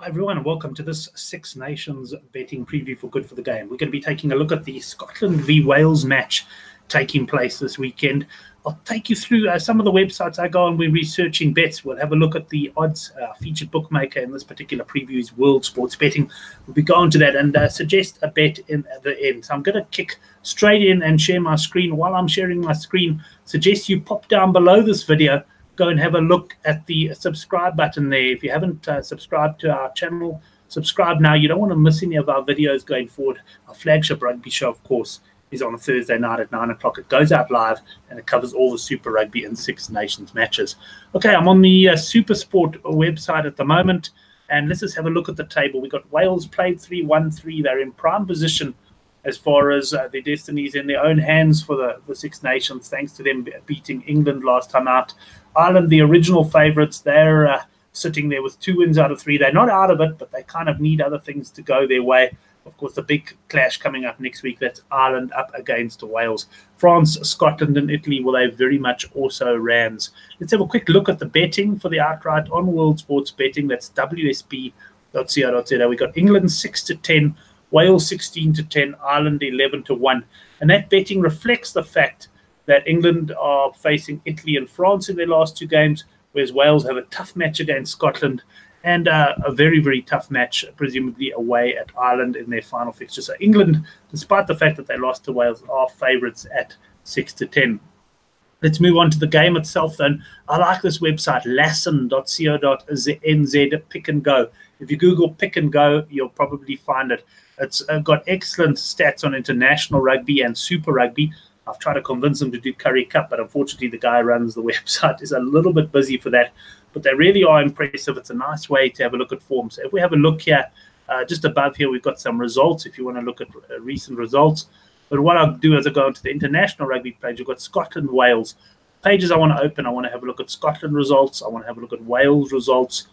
Hi everyone, and welcome to this Six Nations betting preview for Good for the Game. We're going to be taking a look at the Scotland v Wales match taking place this weekend. I'll take you through some of the websites I go on. We're researching bets. We'll have a look at the odds. Featured bookmaker in this particular preview is World Sports Betting. We'll be going to that and suggest a bet in at the end. So I'm going to kick straight in and share my screen. While I'm sharing my screen, suggest you pop down below this video. Go and have a look at the subscribe button there. If you haven't subscribed to our channel, subscribe now. You don't want to miss any of our videos going forward. Our flagship rugby show, of course, is on a Thursday night at 9 o'clock. It goes out live and it covers all the Super Rugby and Six Nations matches. Okay, I'm on the Super Sport website at the moment, and let's just have a look at the table. We've got Wales played 3-1-3. They're in prime position as far as their destinies in their own hands for the Six Nations, thanks to them beating England last time out. Ireland, the original favourites, they're sitting there with 2 wins out of 3. They're not out of it, but they kind of need other things to go their way. Of course, the big clash coming up next week, that's Ireland up against Wales. France, Scotland and Italy, well, they're very much also Rams. Let's have a quick look at the betting for the outright on World Sports Betting. That's wsb.co.za. We got England 6-10, Wales 16-10, Ireland 11-1. And that betting reflects the fact that England are facing Italy and France in their last 2 games, whereas Wales have a tough match against Scotland and a very, very tough match, presumably away at Ireland in their final fixture. So England, despite the fact that they lost to Wales, are favourites at 6-10. Let's move on to the game itself then. I like this website, lassen.co.nz, Pick and Go. If you Google Pick and Go, you'll probably find it. It's got excellent stats on international rugby and Super Rugby. I've tried to convince them to do Curry Cup, but unfortunately the guy who runs the website is a little bit busy for that. But they really are impressive. It's a nice way to have a look at form. So if we have a look here, just above here, we've got some results if you want to look at recent results. But what I'll do as I go into the international rugby page, we've got Scotland, Wales. Pages I want to open, I want to have a look at Scotland results. I want to have a look at Wales results.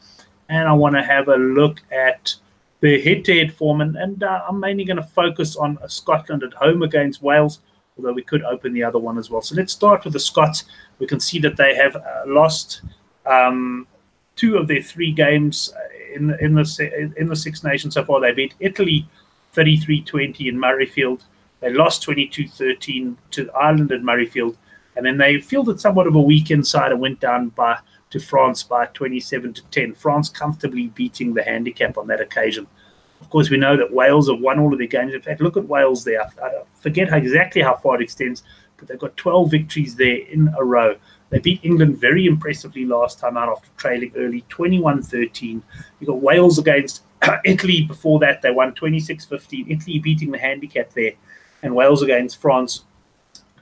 And I want to have a look at the head-to-head form. And I'm mainly going to focus on Scotland at home against Wales, although we could open the other one as well. So let's start with the Scots. We can see that they have lost 2 of their 3 games in the Six Nations so far. They beat Italy 33-20 in Murrayfield. They lost 22-13 to Ireland at Murrayfield. And then they fielded somewhat of a weekend side and went down to France by 27-10. France comfortably beating the handicap on that occasion. Of course, we know that Wales have won all of their games. In fact, look at Wales there. I forget exactly how far it extends, but they've got 12 victories there in a row. They beat England very impressively last time out after trailing early, 21-13. You got Wales against Italy before that. They won 26-15. Italy beating the handicap there. And Wales against France,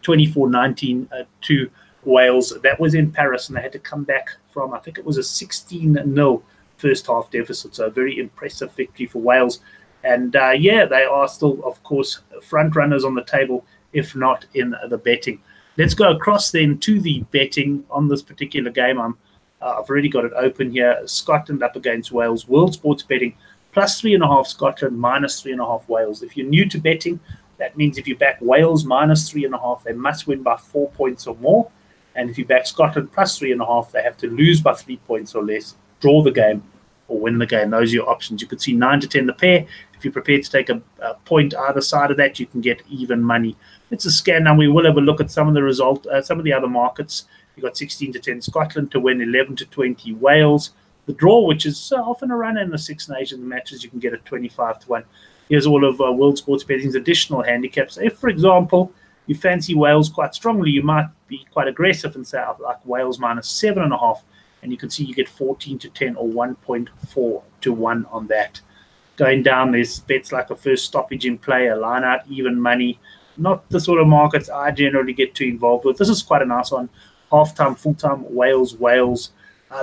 24-19 to Wales. That was in Paris, and they had to come back from, I think it was a 16-0 first half deficit. So a very impressive victory for Wales. And yeah, they are still, of course, front runners on the table, if not in the betting. Let's go across then to the betting on this particular game. I've already got it open here. Scotland up against Wales. World Sports Betting, +3.5 Scotland, -3.5 Wales. If you're new to betting, that means if you back Wales -3.5, they must win by 4 points or more. And if you back Scotland +3.5, they have to lose by 3 points or less, draw the game, or win the game. Those are your options. You could see 9-10 the pair. If you're prepared to take a point either side of that, you can get even money. It's a scan now. We will have a look at some of the some of the other markets. You've got 16-10 Scotland to win, 11-20 Wales. The draw, which is often a run in the Six Nations matches, you can get at 25-1. Here's all of World Sports Betting's additional handicaps. If, for example, you fancy Wales quite strongly, you might be quite aggressive and say, I like Wales -7.5. And you can see you get 14-10 or 1.4-1 on that. Going down, there's bets like a first stoppage in play, a line out, even money. Not the sort of markets I generally get too involved with. This is quite a nice one. Half-time, full-time, Wales.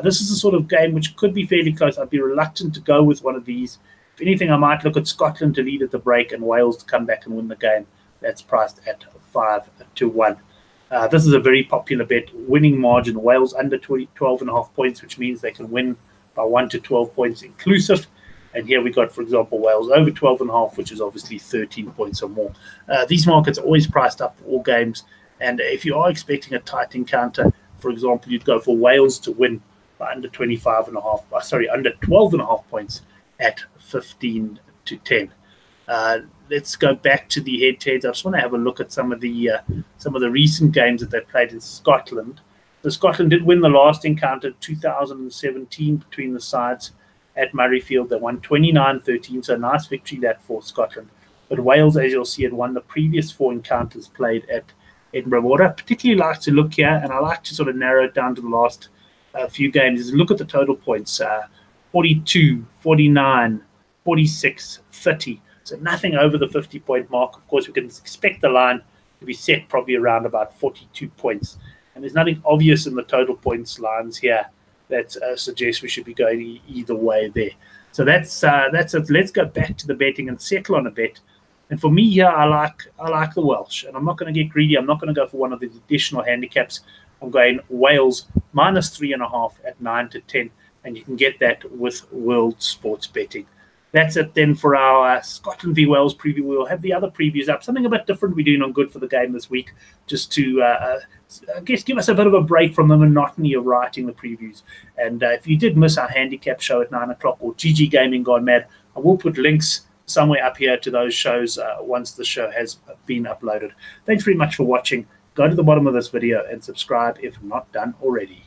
This is a sort of game which could be fairly close. I'd be reluctant to go with one of these. If anything, I might look at Scotland to lead at the break and Wales to come back and win the game. That's priced at 5-1. This is a very popular bet. Winning margin, Wales under 12.5 points, which means they can win by 1 to 12 points inclusive. And here we got, for example, Wales over 12.5, which is obviously 13 points or more. These markets are always priced up for all games. And if you are expecting a tight encounter, for example, you'd go for Wales to win by under 12.5 points at 15-10. Let's go back to the head-to-heads. I just want to have a look at some of the recent games that they played in Scotland. So Scotland did win the last encounter 2017 between the sides at Murrayfield. They won 29-13, so a nice victory that for Scotland. But Wales, as you'll see, had won the previous 4 encounters played at Edinburgh. What I particularly like to look here, and I like to sort of narrow it down to the last few games, is look at the total points. 42, 49, 46, 30. So nothing over the 50-point mark. Of course, we can expect the line to be set probably around about 42 points. And there's nothing obvious in the total points lines here that suggests we should be going either way there. So that's it. Let's go back to the betting and settle on a bet. And for me here, I like the Welsh. And I'm not going to get greedy. I'm not going to go for one of the additional handicaps. I'm going Wales -3.5 at 9-10. And you can get that with World Sports Betting. That's it then for our Scotland v Wales preview. We'll have the other previews up. Something a bit different we're doing on Good for the Game this week, just to, I guess, give us a bit of a break from the monotony of writing the previews. And if you did miss our handicap show at 9 o'clock or GG Gaming Gone Mad, I will put links somewhere up here to those shows once the show has been uploaded. Thanks very much for watching. Go to the bottom of this video and subscribe if not done already.